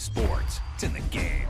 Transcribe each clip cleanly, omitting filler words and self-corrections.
sports. It's in the game.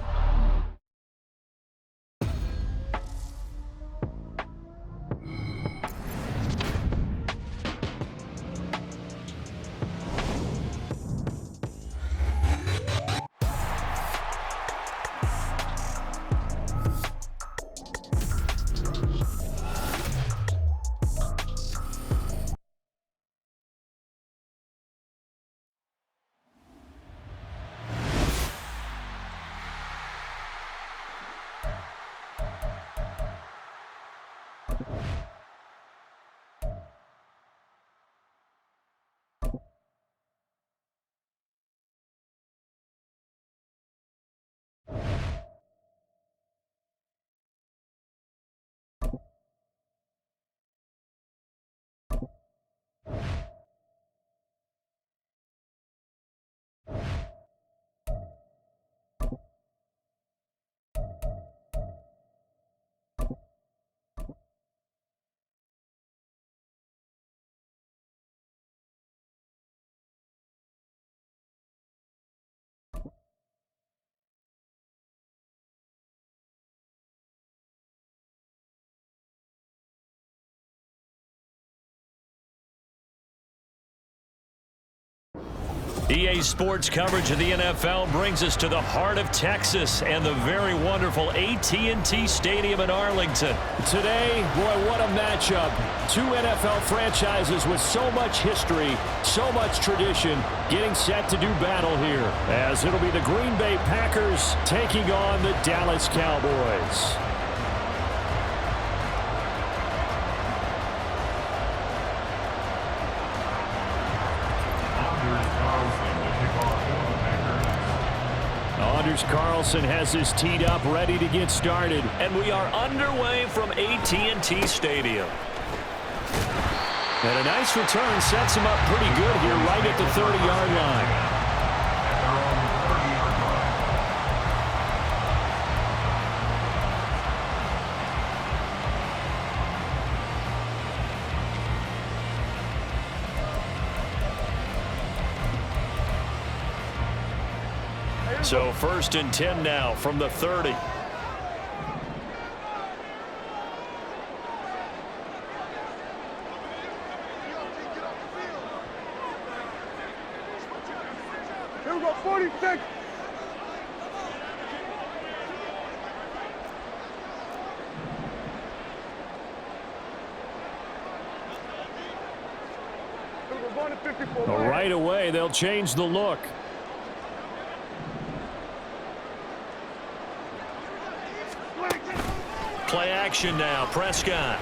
EA Sports coverage of the NFL brings us to the heart of Texas and the very wonderful AT&T Stadium in Arlington. Today, boy, what a matchup. Two NFL franchises with so much history, so much tradition, getting set to do battle here, as it'll be the Green Bay Packers taking on the Dallas Cowboys. Carlson has his teed up, ready to get started. And we are underway from AT&T Stadium. And a nice return sets him up pretty good here right at the 30-yard line. So 1st and 10 now from the 30. Here we go, 46. Right away, they'll change the look. Play action now, Prescott.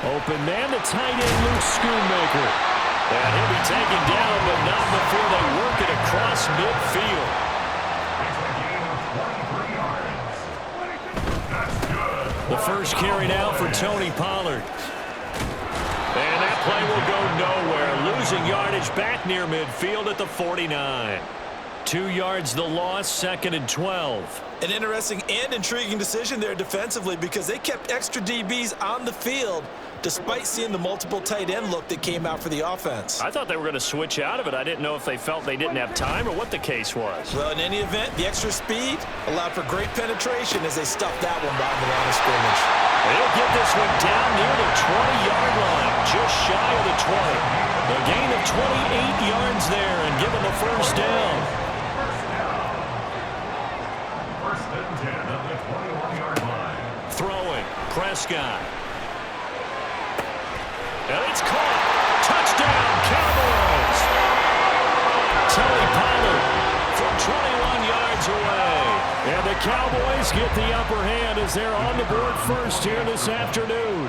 Open man, the tight end, Luke Schoonmaker. And he'll be taken down, but not before they work it across midfield. The first carry now for Tony Pollard. And that play will go nowhere. Losing yardage back near midfield at the 49. 2 yards the loss, 2nd and 12. An interesting and intriguing decision there defensively because they kept extra DBs on the field despite seeing the multiple tight end look that came out for the offense. I thought they were going to switch out of it. I didn't know if they felt they didn't have time or what the case was. Well, in any event, the extra speed allowed for great penetration as they stuffed that one behind the line of scrimmage. They'll get this one down near the 20-yard line, just shy of the 20. A gain of 28 yards there and give them a first down. Throwing, Prescott. And it's caught. Touchdown, Cowboys. Tony Pollard from 21 yards away. And the Cowboys get the upper hand as they're on the board first here this afternoon.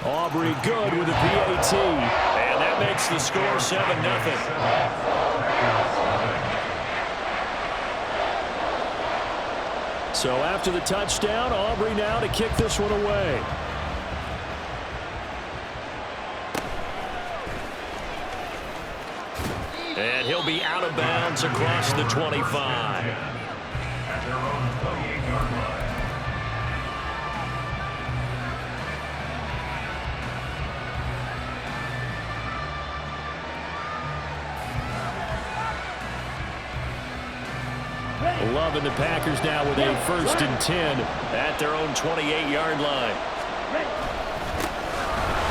Aubrey good with a PAT. And that makes the score 7-0. So after the touchdown, Aubrey now to kick this one away. And he'll be out of bounds across the 25. Love and the Packers now with a 1st and 10 at their own 28-yard line.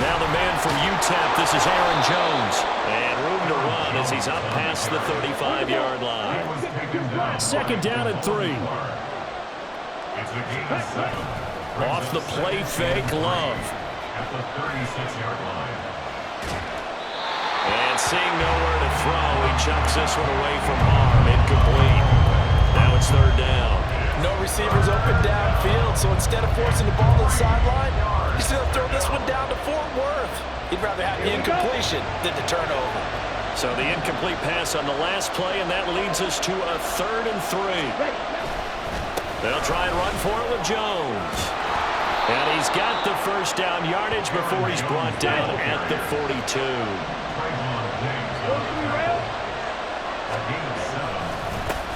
Now the man from UTEP, this is Aaron Jones. And room to run as he's up past the 35-yard line. 2nd down and 3. Off the play fake, Love. At the 36-yard line. And seeing nowhere to throw, he chucks this one away from harm. Incomplete. Now it's 3rd down. No receivers open downfield, so instead of forcing the ball to the sideline, he's going to throw this one down to Fort Worth. He'd rather have the incompletion than the turnover. So the incomplete pass on the last play, and that leads us to a 3rd and 3. They'll try and run for it with Jones. And he's got the 1st down yardage before he's brought down at the 42.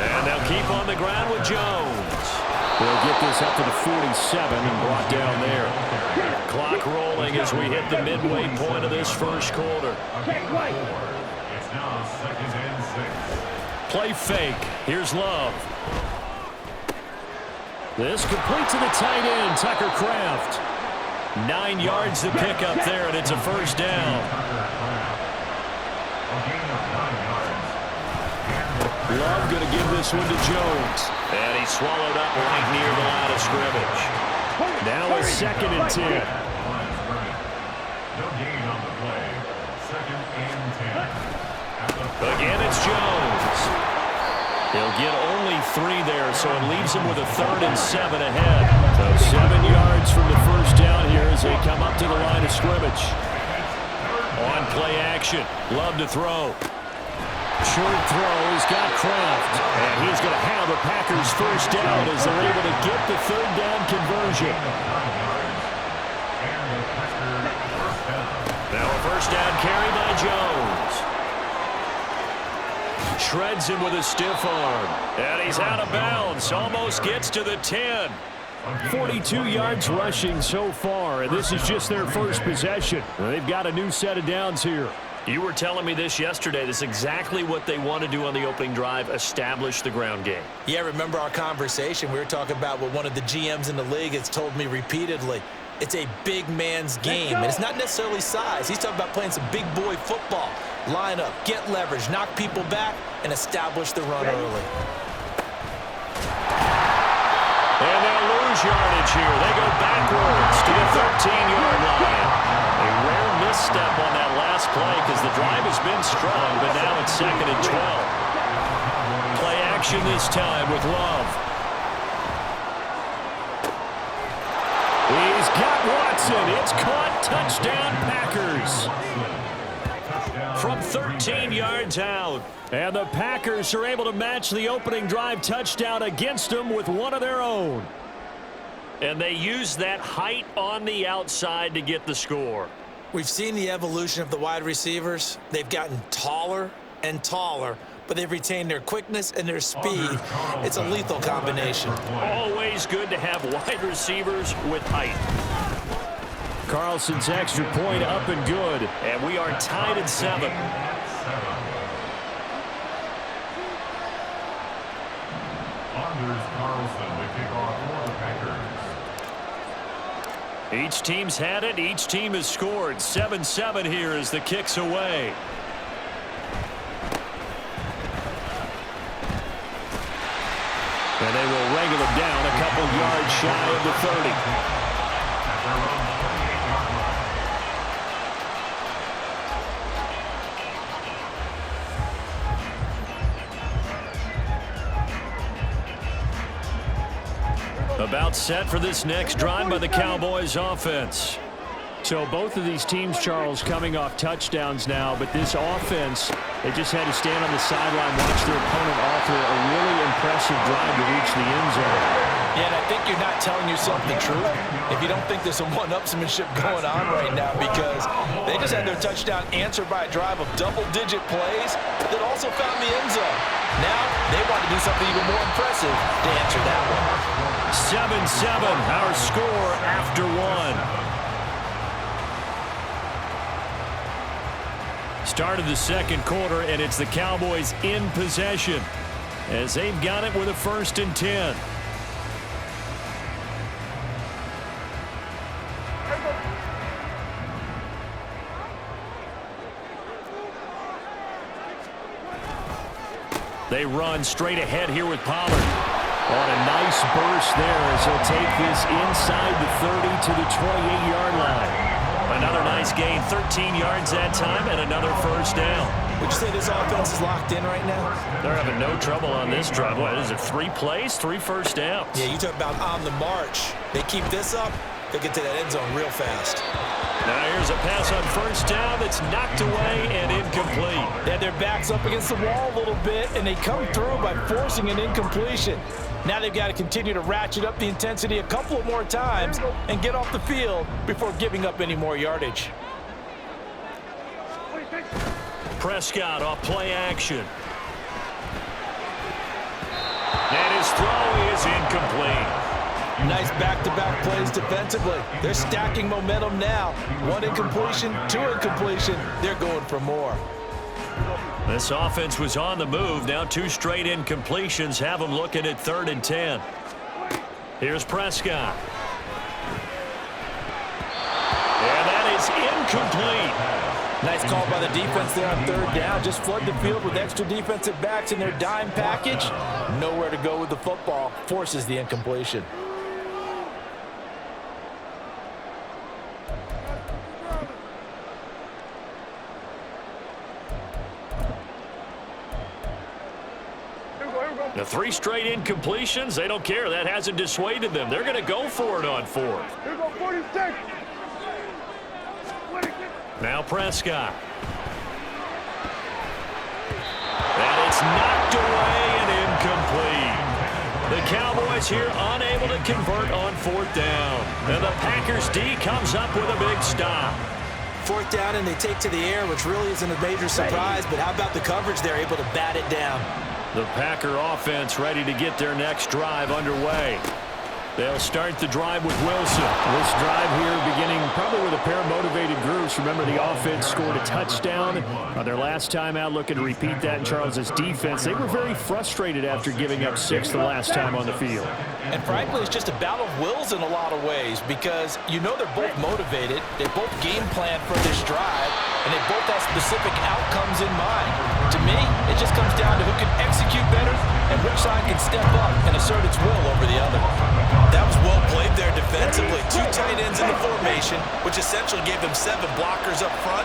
And they'll keep on the ground with Jones. They'll get this up to the 47 and brought down there. Clock rolling as we hit the midway point of this 1st quarter. It's now 2nd and 6. Play fake. Here's Love. This complete to the tight end, Tucker Kraft. 9 yards to pick up there, and it's a 1st down. Love going to give this one to Jones. And he's swallowed up right near the line of scrimmage. Now a 2nd and 10. No gain on the play. 2nd and 10. Again, it's Jones. He'll get only 3 there, so it leaves him with a 3rd and 7 ahead. So 7 yards from the 1st down here as they come up to the line of scrimmage. On play action. Love to throw. Short throw. He's got Kraft. And he's going to have the Packers 1st down as they're able to get the 3rd down conversion. Now a 1st down carry by Jones. Shreds him with a stiff arm. And he's out of bounds. Almost gets to the 10. 42 yards rushing so far, and this is just their 1st possession. They've got a new set of downs here. You were telling me this yesterday. This is exactly what they want to do on the opening drive, establish the ground game. Yeah, remember our conversation? We were talking about what one of the GMs in the league has told me repeatedly. It's a big man's game, and it's not necessarily size. He's talking about playing some big boy football. Line up, get leverage, knock people back, and establish the run early. And they'll lose yardage here. They go backwards to the 13-yard line. A rare misstep on that last play because the drive has been strong, but now it's 2nd and 12. Play action this time with Love. He's got Watson. It's caught. Touchdown, Packers. From 13 yards out. And the Packers are able to match the opening drive touchdown against them with one of their own. And they use that height on the outside to get the score. We've seen the evolution of the wide receivers. They've gotten taller and taller, but they've retained their quickness and their speed. It's a lethal combination. Always good to have wide receivers with height. Carlson's extra point up and good. And we are tied at 7. Anders Carlson, the kickoff for the Packers. Each team's had it. Each team has scored. 7-7 here as the kick's away. And they will wrangle him down a couple yards shy of the 30. About set for this next drive by the Cowboys offense. So both of these teams, Charles, coming off touchdowns now, but this offense, they just had to stand on the sideline, watch their opponent offer a really impressive drive to reach the end zone. Yeah, and I think you're not telling yourself the truth if you don't think there's some one-upsmanship going on right now, because they just had their touchdown answered by a drive of double-digit plays that also found the end zone. Now they want to do something even more impressive to answer that one. 7-7, our score after 1. Start of the second quarter, and it's the Cowboys in possession. as they've got it with a 1st and 10. They run straight ahead here with Pollard. On a nice burst there as he'll take this inside the 30 to the 28-yard line. Another nice gain, 13 yards that time, and another 1st down. Would you say this offense is locked in right now? They're having no trouble on this drive. What is it, 3 plays, 3 first downs? Yeah, you talk about on the march. They keep this up, they get to that end zone real fast. Now here's a pass on 1st down that's knocked away and incomplete. They had their backs up against the wall a little bit, and they come through by forcing an incompletion. Now they've got to continue to ratchet up the intensity a couple of more times and get off the field before giving up any more yardage. Prescott off play action. And his throw is incomplete. Nice back-to-back plays defensively. They're stacking momentum now. 1 incompletion, 2 incompletion. They're going for more. This offense was on the move. Now 2 straight incompletions have them looking at 3rd and 10. Here's Prescott. And that is incomplete. Nice call by the defense there on 3rd down. Just flood the field with extra defensive backs in their dime package. Nowhere to go with the football. Forces the incompletion. The 3 straight incompletions, they don't care. That hasn't dissuaded them. They're going to go for it on 4th. Here go 46. Now Prescott. And it's knocked away and incomplete. The Cowboys here unable to convert on 4th down. And the Packers D comes up with a big stop. 4th down and they take to the air, which really isn't a major surprise, but how about the coverage? They're able to bat it down. The Packer offense ready to get their next drive underway. They'll start the drive with Wilson. This drive here beginning probably with a pair of motivated groups. Remember, the offense scored a touchdown on their last time out, looking to repeat that in Charles's defense. They were very frustrated after giving up 6 the last time on the field. And frankly, it's just a battle of wills in a lot of ways because you know they're both motivated. They both game plan for this drive, and they both have specific outcomes in mind. To me, it just comes down to who can execute better and which side can step up and assert its will over the other. That was well played there defensively. 2 tight ends in the formation, which essentially gave them 7 blockers up front.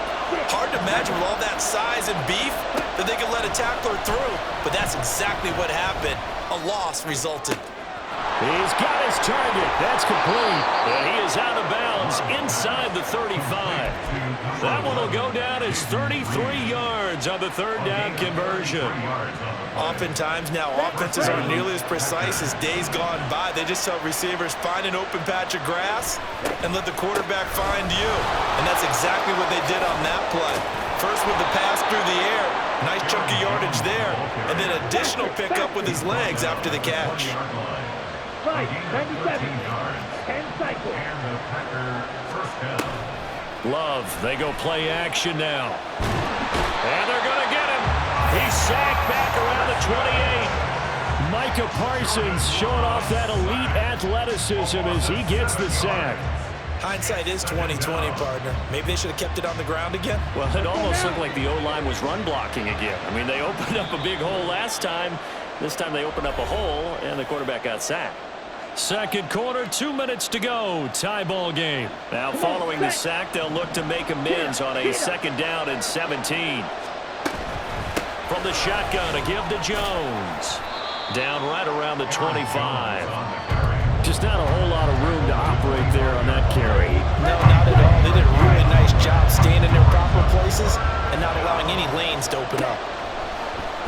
Hard to imagine with all that size and beef that they could let a tackler through, but that's exactly what happened. A loss resulted. He's got his target. That's complete. And he is out of bounds inside the 35. That one will go down as 33 yards on the 3rd down conversion. Oftentimes now, offenses aren't nearly as precise as days gone by. They just tell receivers, find an open patch of grass and let the quarterback find you. And that's exactly what they did on that play. First with the pass through the air, nice chunk of yardage there, and then additional pickup with his legs after the catch. 97. 10 cycles. And the Packer 1st down. Love, they go play action now. And they're going to get him. He's sacked back around the 28. Micah Parsons showing off that elite athleticism as he gets the sack. Hindsight is 20/20, partner. Maybe they should have kept it on the ground again. Well, it almost looked like the O-line was run blocking again. I mean, they opened up a big hole last time. This time they opened up a hole, and the quarterback got sacked. Second quarter, 2 minutes to go. Tie ball game. Now, following the sack, they'll look to make amends on a 2nd down and 17. From the shotgun, a give to Jones. Down right around the 25. Just not a whole lot of room to operate there on that carry. No, not at all. They did a really nice job staying in their proper places and not allowing any lanes to open up.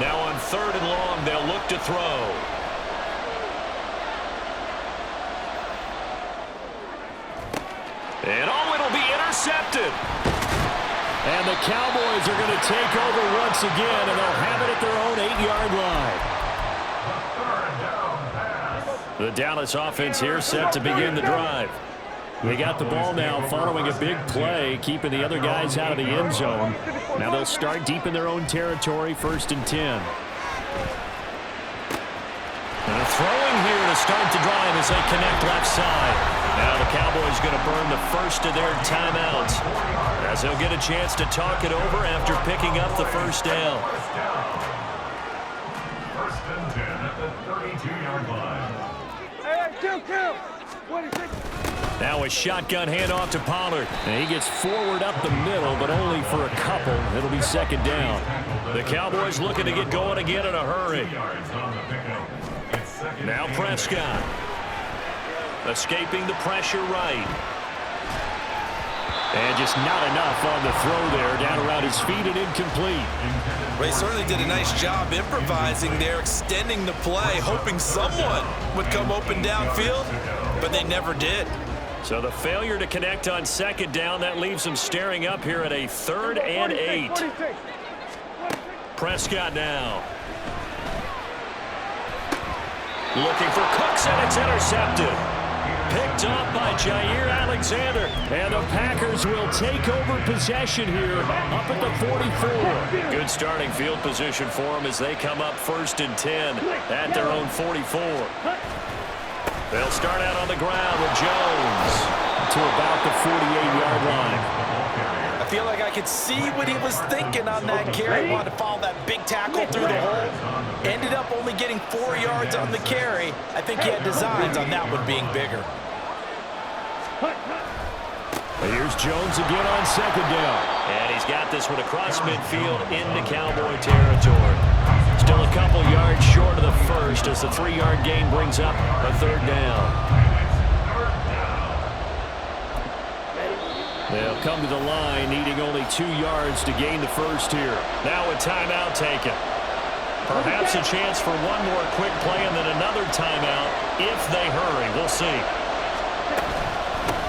Now on 3rd and long, they'll look to throw. And it'll be intercepted. And the Cowboys are going to take over once again, and they'll have it at their own 8-yard line. The Dallas offense here set to begin the drive. They got the ball now following a big play, keeping the other guys out of the end zone. Now they'll start deep in their own territory, 1st and 10. throwing here to start the drive as they connect left side. Now the Cowboys going to burn the first of their timeouts as they'll get a chance to talk it over after picking up the first down. First and 10 at the 32-yard line. Hey, kill. 26. Now a shotgun handoff to Pollard. And he gets forward up the middle, but only for a couple. It'll be second down. The Cowboys looking to get going again in a hurry. Now Prescott. Escaping the pressure right. And just not enough on the throw there. Down around his feet and incomplete. They certainly did a nice job improvising there, extending the play, hoping someone would come open downfield, but they never did. So the failure to connect on second down, that leaves them staring up here at a 3rd and 8. Prescott now. Looking for Cooks, and it's intercepted. Picked up by Jair Alexander. And the Packers will take over possession here up at the 44. Good starting field position for them as they come up 1st and 10 at their own 44. They'll start out on the ground with Jones to about the 48-yard line. I feel like I could see what he was thinking on that carry. Wanted to follow that big tackle through the hole. Ended up only getting 4 yards on the carry. I think he had designs on that one being bigger. Here's Jones again on second down. And he's got this one across midfield into Cowboy territory. Still a couple yards short of the first as the 3-yard gain brings up a 3rd down. They'll come to the line needing only 2 yards to gain the first here. Now a timeout taken. Perhaps a chance for one more quick play and then another timeout if they hurry. We'll see.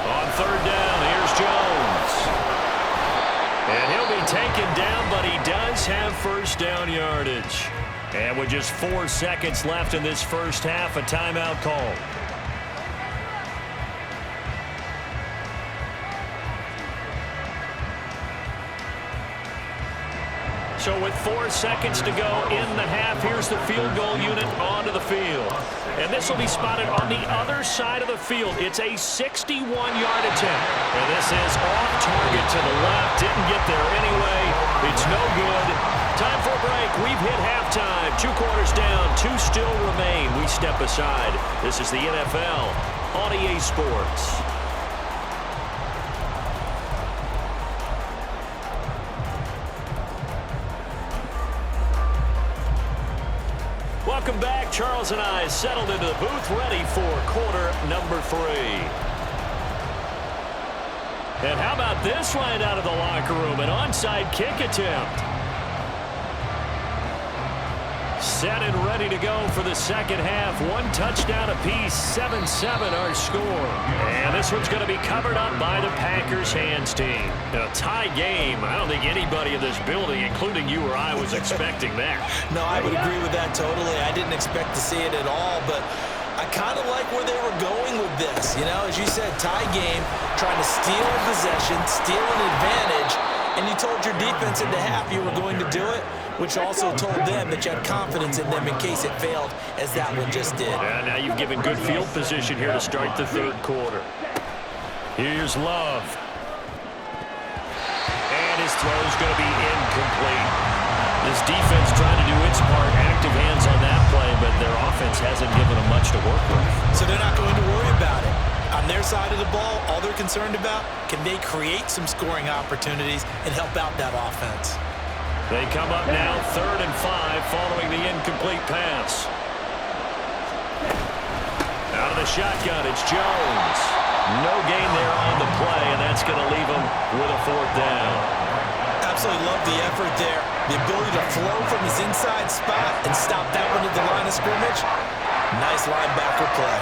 On 3rd down, here's Jones. And he'll be taken down, but he does have first down yardage. And with just 4 seconds left in this first half, a timeout call. So with 4 seconds to go in the half, here's the field goal unit onto the field. And this will be spotted on the other side of the field. It's a 61-yard attempt. And this is off target to the left. Didn't get there anyway. It's no good. Time for a break. We've hit halftime. 2 quarters down. 2 still remain. We step aside. This is the NFL on EA Sports. Welcome back. Charles and I settled into the booth, ready for quarter number 3. And how about this right out of the locker room? An onside kick attempt. Set and ready to go for the second half. 1 touchdown apiece, 7-7 our score. And this one's going to be covered up by the Packers hands team. A tie game. I don't think anybody in this building, including you or I, was expecting that. No, I would agree with that totally. I didn't expect to see it at all, but I kind of like where they were going with this. You know, as you said, tie game, trying to steal a possession, steal an advantage, and you told your defense in the half you were going to do it, which also told them that you had confidence in them in case it failed, as that one just did. And now you've given good field position here to start the 3rd quarter. Here's Love. And his throw's going to be incomplete. This defense trying to do its part, active hands on that play, but their offense hasn't given them much to work with. So they're not going to worry about it. On their side of the ball, all they're concerned about, can they create some scoring opportunities and help out that offense? They come up now 3rd and 5 following the incomplete pass. Out of the shotgun, it's Jones. No gain there on the play, and that's going to leave him with a 4th down. Absolutely love the effort there. The ability to flow from his inside spot and stop that one at the line of scrimmage. Nice linebacker play.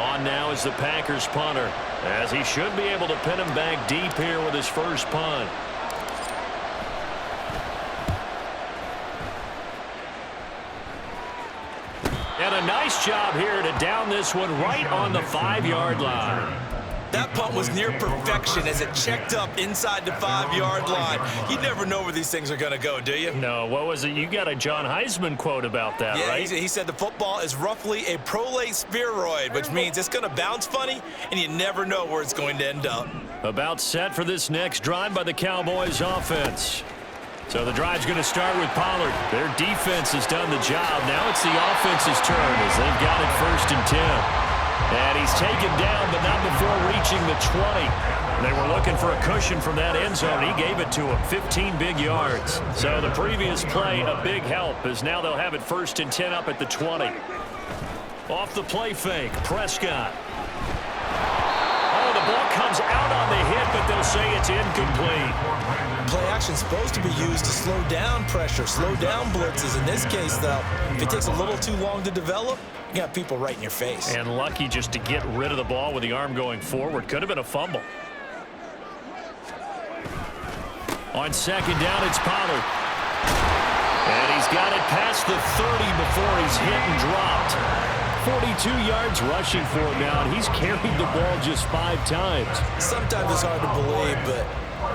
On now is the Packers punter, as he should be able to pin him back deep here with his first punt. And a nice job here to down this one right on the 5-yard line. That punt was near perfection as it checked up inside the 5-yard line. You never know where these things are going to go, do you? No, what was it? You got a John Heisman quote about that, yeah, right? He said the football is roughly a prolate spheroid, which means it's going to bounce funny, and you never know where it's going to end up. About set for this next drive by the Cowboys offense. So the drive's going to start with Pollard. Their defense has done the job. Now it's the offense's turn as they've got it 1st and 10. And he's taken down, but not before reaching the 20. They were looking for a cushion from that end zone. He gave it to him, 15 big yards. So the previous play, a big help, as now they'll have it 1st and 10 up at the 20. Off the play fake, Prescott. Oh, the ball comes out on the hit, but they'll say it's incomplete. Play action is supposed to be used to slow down pressure, slow down blitzes. In this case, though, if it takes a little too long to develop, you got people right in your face. And lucky just to get rid of the ball with the arm going forward. Could have been a fumble. On 2nd down, it's Pollard. And he's got it past the 30 before he's hit and dropped. 42 yards rushing for him now, and he's carried the ball just 5 times. Sometimes it's hard to believe, but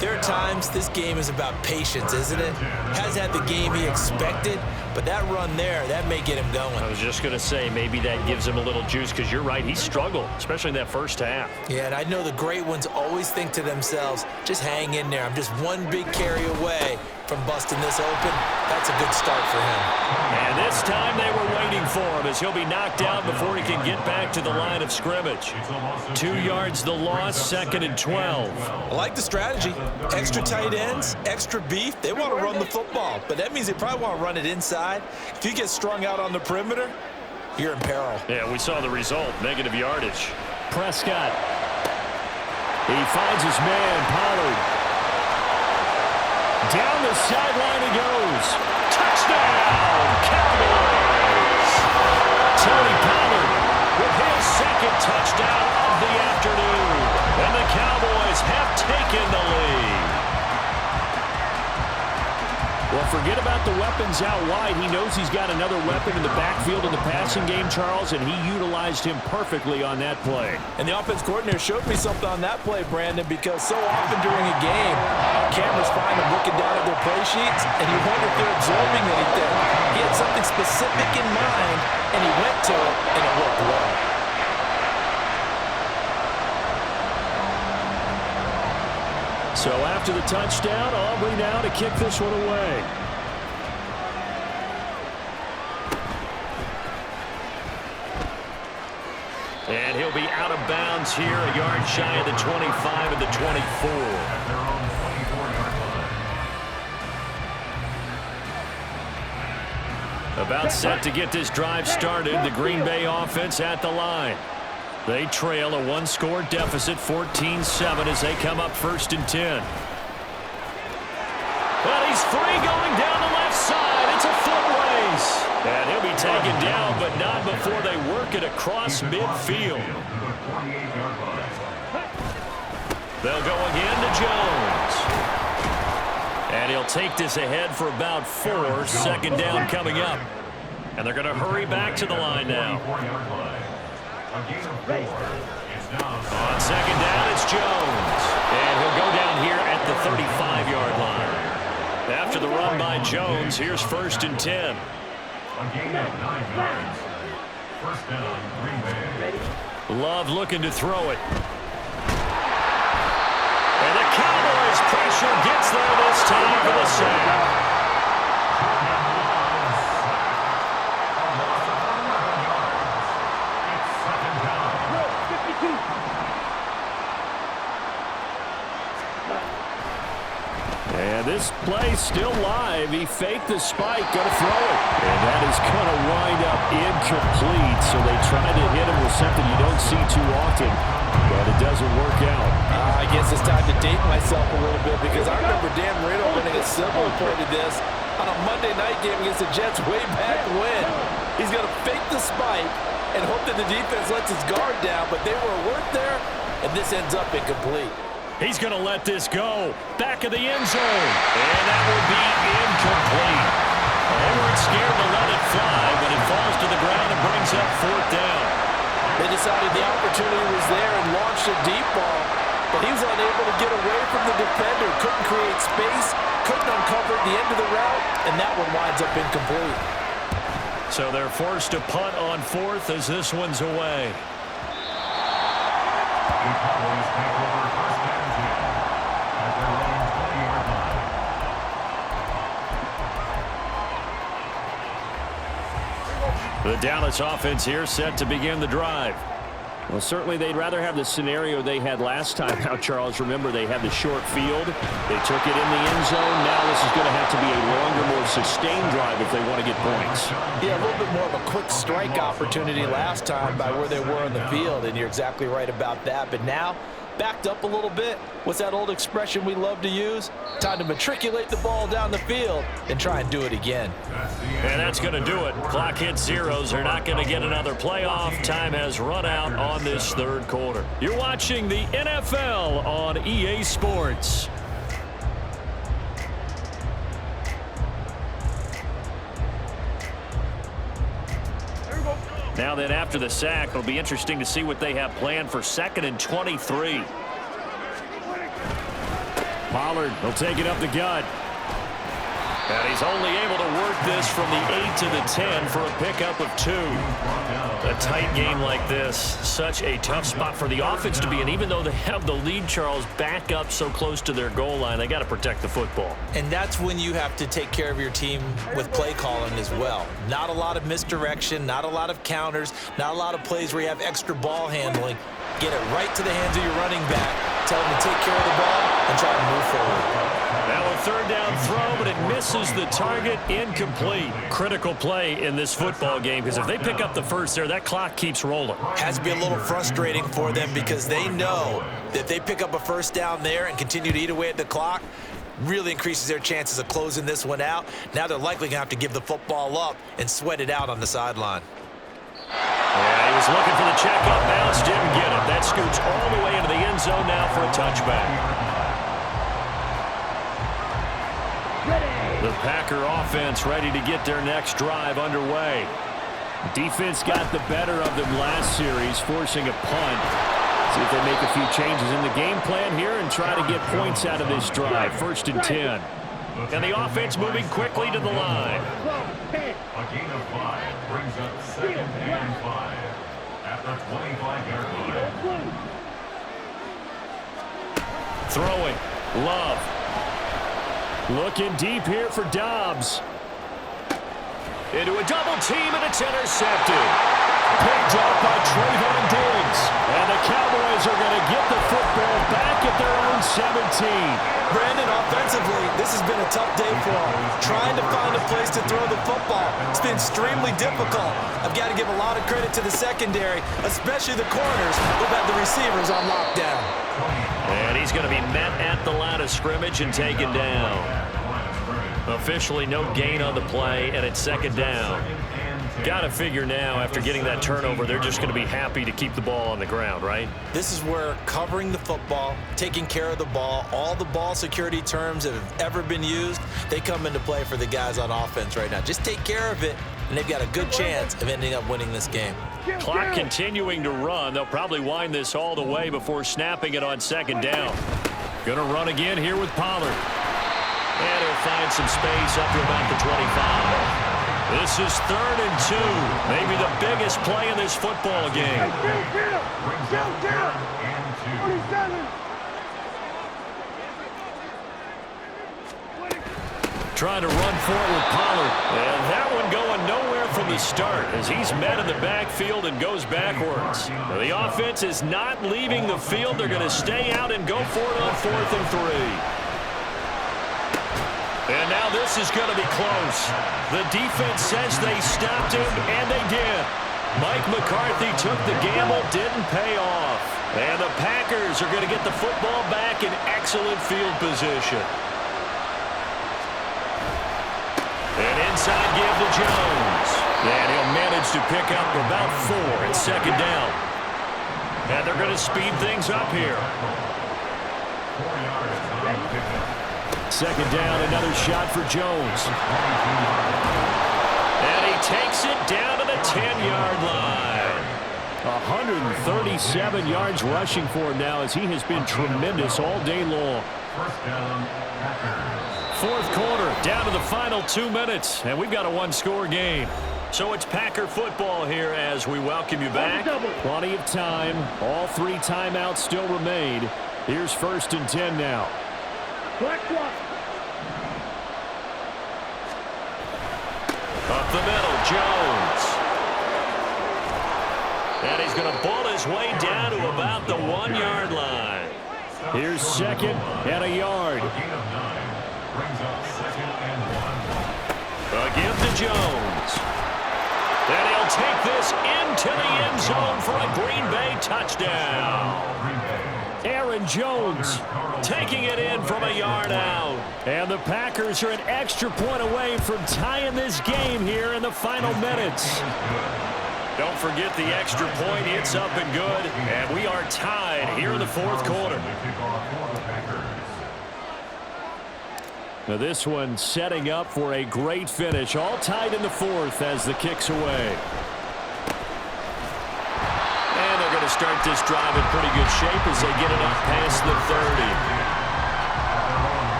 there are times this game is about patience, isn't it? Hasn't had the game he expected, but that run there, that may get him going. I was just going to say, maybe that gives him a little juice, because you're right, he struggled, especially in that first half. Yeah, and I know the great ones always think to themselves, just hang in there. I'm just one big carry away from busting this open. That's a good start for him. And this time they were waiting for him as he'll be knocked out before he can get back to the line of scrimmage. 2 yards the loss, 2nd and 12. I like the strategy. Extra tight ends, extra beef. They want to run the football, but that means they probably want to run it inside. If you get strung out on the perimeter, you're in peril. Yeah, we saw the result, negative yardage. Prescott. He finds his man, Pollard. Down the sideline he goes. Touchdown, Cowboys! Tony Pollard with his 2nd touchdown of the afternoon. And the Cowboys have taken the lead. Well, forget about the weapons out wide. He knows he's got another weapon in the backfield in the passing game, Charles, and he utilized him perfectly on that play. And the offense coordinator showed me something on that play, Brandon, because so often during a game, our cameras find them looking down at their play sheets, and you wonder if they're absorbing anything. He had something specific in mind, and he went to it, and it worked well. So after the touchdown, Aubrey now to kick this one away. And he'll be out of bounds here, a yard shy of the 25 and the 24. About set to get this drive started, the Green Bay offense at the line. They trail a 1-score deficit, 14-7, as they come up 1st and 10. Well, he's free going down the left side. It's a foot race. And he'll be taken down, but not before they work it across midfield. They'll go again to Jones. And he'll take this ahead for about 4. 2nd down coming up. And they're going to hurry back to the line now. On 2nd down, it's Jones. And he'll go down here at the 35-yard line. After the run by Jones, here's 1st and 10. Love looking to throw it. And the Cowboys pressure gets there this time for the sack. And this play's still live. He faked the spike, going to throw it. And that is going to wind up incomplete. So they tried to hit him with something you don't see too often, but it doesn't work out. I guess it's time to date myself a little bit because I remember Dan Marino running a similar play to this on a Monday night game against the Jets way back when. He's going to fake the spike and hope that the defense lets his guard down, but they were work there, and this ends up incomplete. He's going to let this go. Back of the end zone. And that will be incomplete. They weren't scared to let it fly, but it falls to the ground and brings up 4th down. They decided the opportunity was there and launched a deep ball, but he was unable to get away from the defender, couldn't create space, couldn't uncover the end of the route, and that one winds up incomplete. So they're forced to punt on fourth as this one's away. The Cowboys take over first and 10 at their own 20-yard line. The Dallas offense here set to begin the drive. Well, certainly they'd rather have the scenario they had last time out, Charles. Remember, they had the short field. They took it in the end zone. Now this is going to have to be a longer, more sustained drive if they want to get points. Yeah, a little bit more of a quick strike opportunity last time by where they were on the field, and you're exactly right about that. But now, backed up a little bit. What's that old expression we love to use? Time to matriculate the ball down the field and try and do it again. And that's going to do it. Clock hits zeros. They're not going to get another playoff. Time has run out on this third quarter. You're watching the NFL on EA Sports. Now then, after the sack, it'll be interesting to see what they have planned for 2nd and 23. Pollard will take it up the gut. And he's only able to work this from the 8 to the 10 for a pickup of 2. A tight game like this, such a tough spot for the offense to be in. Even though they have the lead, Charles, back up so close to their goal line, they got to protect the football. And that's when you have to take care of your team with play calling as well. Not a lot of misdirection, not a lot of counters, not a lot of plays where you have extra ball handling. Get it right to the hands of your running back, tell him to take care of the ball, and try to move forward. Now a third down throw, but it misses the target, incomplete. Critical play in this football game, because if they pick up the first there, that clock keeps rolling. Has to be a little frustrating for them because they know that if they pick up a first down there and continue to eat away at the clock, really increases their chances of closing this one out. Now they're likely going to have to give the football up and sweat it out on the sideline. Yeah, he was looking for the checkup bounce, didn't get it. That scoots all the way into the end zone now for a touchback. The Packer offense ready to get their next drive underway. Defense got the better of them last series, forcing a punt. See if they make a few changes in the game plan here and try to get points out of this drive. 1st and 10. And the offense moving quickly to the line. A gain of 5 brings up 2nd and 5 at the 25-yard line. Throwing. Love. Looking deep here for Dobbs. Into a double team, and it's intercepted. Picked up by Trayvon Diggs. And the Cowboys are going to get the football back at their own 17. Brandon, offensively, this has been a tough day for them. Trying to find a place to throw the football. It's been extremely difficult. I've got to give a lot of credit to the secondary, especially the corners who've had the receivers on lockdown. And he's going to be met at the line of scrimmage and taken down. Officially no gain on the play, and it's 2nd down. Got to figure now, after getting that turnover, they're just going to be happy to keep the ball on the ground, right? This is where covering the football, taking care of the ball, all the ball security terms that have ever been used, they come into play for the guys on offense right now. Just take care of it, and they've got a good chance of ending up winning this game. Clock continuing to run. They'll probably wind this all the way before snapping it on 2nd down. Going to run again here with Pollard. And he'll find some space up to about the 25. This is 3rd and 2. Maybe the biggest play in this football game. Trying to run for it with Pollard. And that one going nowhere from the start as he's met in the backfield and goes backwards. Now, the offense is not leaving the field. They're going to stay out and go for it on 4th and 3. And now this is going to be close. The defense says they stopped him, and they did. Mike McCarthy took the gamble, didn't pay off. And the Packers are going to get the football back in excellent field position. And inside give to Jones. And he'll manage to pick up about 4 at 2nd down. And they're going to speed things up here. 4 yards on the pickup. 2nd down, another shot for Jones. And he takes it down to the 10-yard line. 137 yards rushing for him now, as he has been tremendous all day long. First down, Packers. Fourth quarter, down to the final 2 minutes, and we've got a one-score game. So it's Packer football here as we welcome you back. Plenty of time. All 3 timeouts still remain. Here's 1st and 10 now. Up the middle, Jones. And he's going to ball his way down to about the 1-yard line. Here's 2nd and a yard. A gain of 9 brings up 2nd and 1. A give to Jones. And he'll take this into the end zone for a Green Bay touchdown. Aaron Jones Taking it in from a yard out. And the Packers are an extra point away from tying this game here in the final minutes. Don't forget the extra point. It's up and good. And we are tied here in the fourth quarter. Now this one setting up for a great finish. All tied in the fourth as the kick's away. And they're going to start this drive in pretty good shape as they get it up past the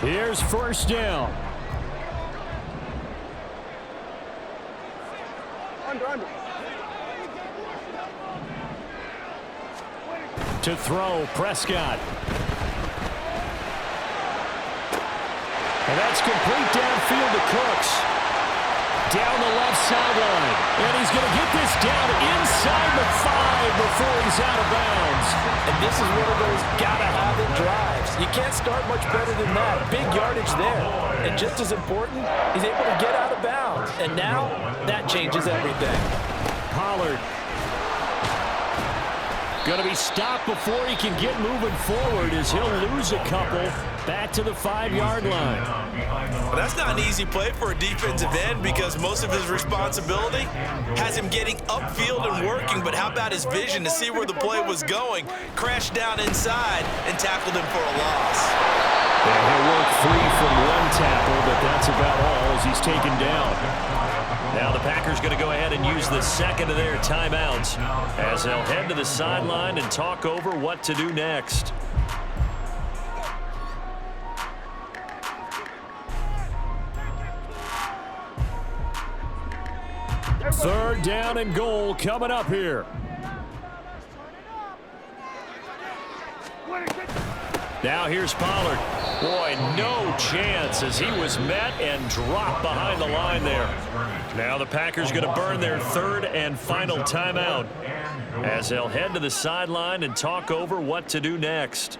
30. Here's 1st down. To throw, Prescott. And that's complete downfield to Cooks. Down the left sideline. And he's going to get this down inside the 5 before he's out of bounds. And this is one of those gotta-have-it drives. You can't start much better than that. Big yardage there. And just as important, he's able to get out of bounds. And now, that changes everything. Pollard. Going to be stopped before he can get moving forward as he'll lose a couple back to the 5-yard line. Well, that's not an easy play for a defensive end because most of his responsibility has him getting upfield and working, but how about his vision to see where the play was going, crashed down inside, and tackled him for a loss. And he'll work free from 1 tackle, but that's about all as he's taken down. Now the Packers going to go ahead and use the 2nd of their timeouts as they'll head to the sideline and talk over what to do next. Third down and goal coming up here. Now here's Pollard. Boy, no chance as he was met and dropped behind the line there. Now the Packers going to burn their 3rd and final timeout as they'll head to the sideline and talk over what to do next.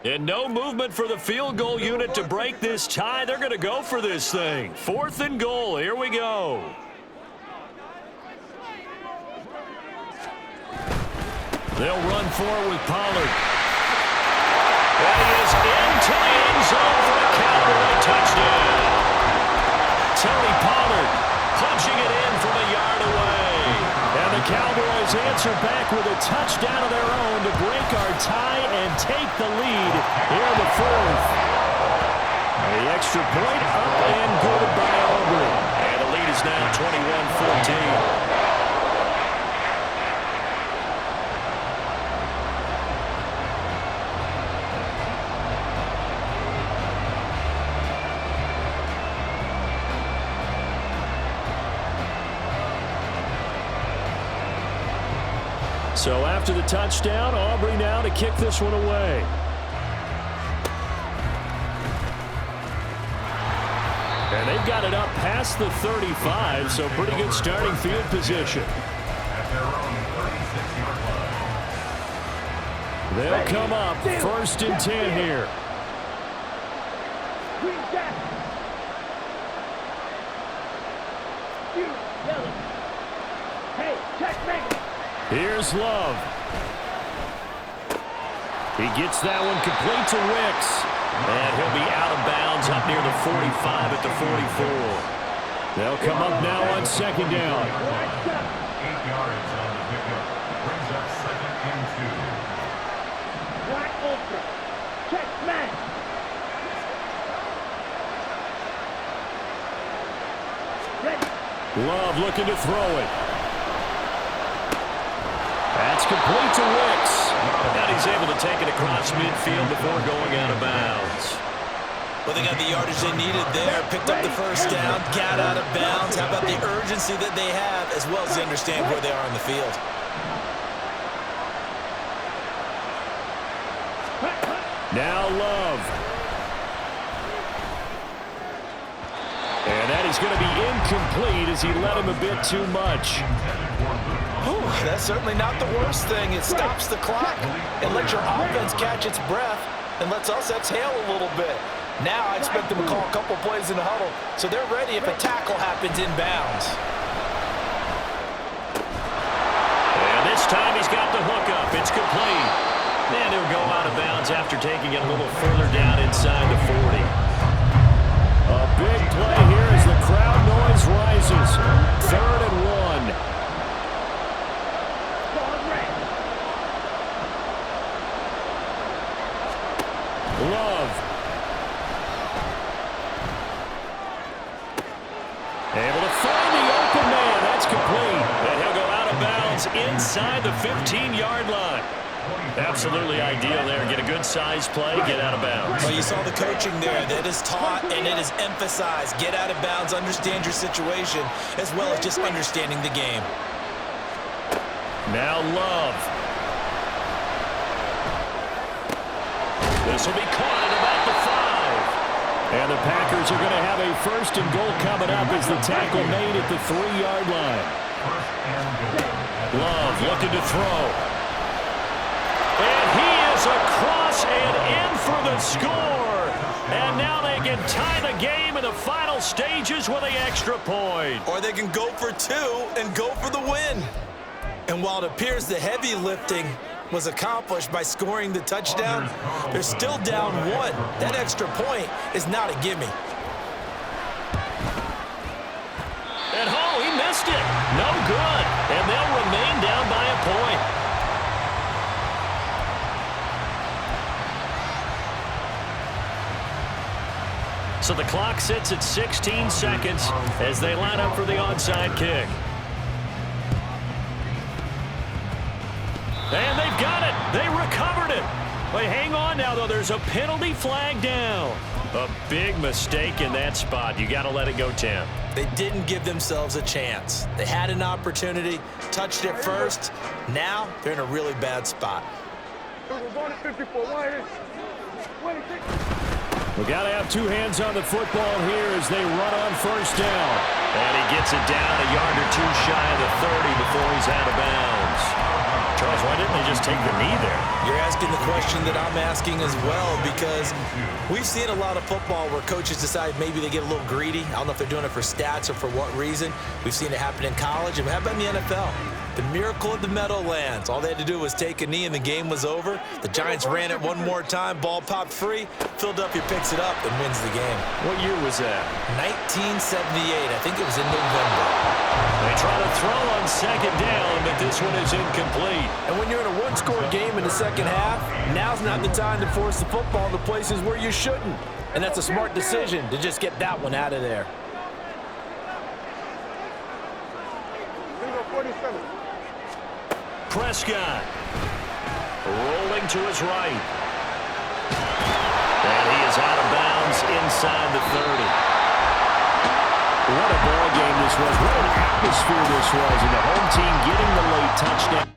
And no movement for the field goal unit to break this tie. They're going to go for this thing. 4th and goal. Here we go. They'll run forward with Pollard. And he is into the end zone for a Cowboy touchdown. Tony Pollard punching it in from a yard away. And the Cowboys answer back with a touchdown of their own to break our tie and take the lead here in the 4th. The extra point up and good by Aubrey. And the lead is now 21-14. So after the touchdown, Aubrey now to kick this one away. And they've got it up past the 35, so pretty good starting field position. They'll come up 1st and 10 here. Here's Love. He gets that one complete to Wicks. And he'll be out of bounds up near the 45 at the 44. They'll come up now on 2nd down. 8 yards on the pickup. Brings up 2nd and 2. Wide open. Check man. Love looking to throw it. That's complete to Wicks. And he's able to take it across midfield before going out of bounds. Well, they got the yardage they needed there, picked up the first down, got out of bounds. How about the urgency that they have, as well as they understand where they are on the field? Now Love. And that is going to be incomplete as he led him a bit too much. Whew, that's certainly not the worst thing. It stops the clock and lets your offense catch its breath and lets us exhale a little bit. Now I expect them to call a couple plays in the huddle so they're ready if a tackle happens inbounds. And this time he's got the hook up. It's complete. And he'll go out of bounds after taking it a little further down inside the 40. A big play here as the crowd noise rises. 3rd and 1. Love. Able to find the open man. That's complete. And he'll go out of bounds inside the 15-yard line. Absolutely ideal there. Get a good size play, get out of bounds. Well, you saw the coaching there. That is taught and it is emphasized. Get out of bounds, understand your situation, as well as just understanding the game. Now Love. This will be caught at about the 5. And the Packers are going to have a 1st and goal coming up as the tackle made at the 3-yard line. Love looking to throw. And he is across and in for the score. And now they can tie the game in the final stages with an extra point. Or they can go for 2 and go for the win. And while it appears the heavy lifting was accomplished by scoring the touchdown, they're still down 1. That extra point is not a gimme. And oh, he missed it. No good. And they'll remain down by a point. So the clock sits at 16 seconds as they line up for the onside kick. And they've got it. They recovered it. Wait, hang on now, though. There's a penalty flag down. A big mistake in that spot. You got to let it go, Tim. They didn't give themselves a chance. They had an opportunity, touched it first. Now they're in a really bad spot. We got to have 2 hands on the football here as they run on 1st down. And he gets it down a yard or 2 shy of the 30 before he's out of bounds. Charles, why didn't they just take the knee there? You're asking the question that I'm asking as well, because we've seen a lot of football where coaches decide maybe they get a little greedy. I don't know if they're doing it for stats or for what reason. We've seen it happen in college, and how about in the NFL? The miracle of the Meadowlands. All they had to do was take a knee and the game was over. The Giants ran it one more time, ball popped free. Philadelphia picks it up and wins the game. What year was that? 1978. I think it was in November. They try to throw on 2nd down, but this one is incomplete. And when you're in a 1-score game in the 2nd half, now's not the time to force the football to places where you shouldn't. And that's a smart decision to just get that one out of there. Prescott rolling to his right. And he is out of bounds inside the 30. What a ball game this was. What an atmosphere this was. And the home team getting the late touchdown.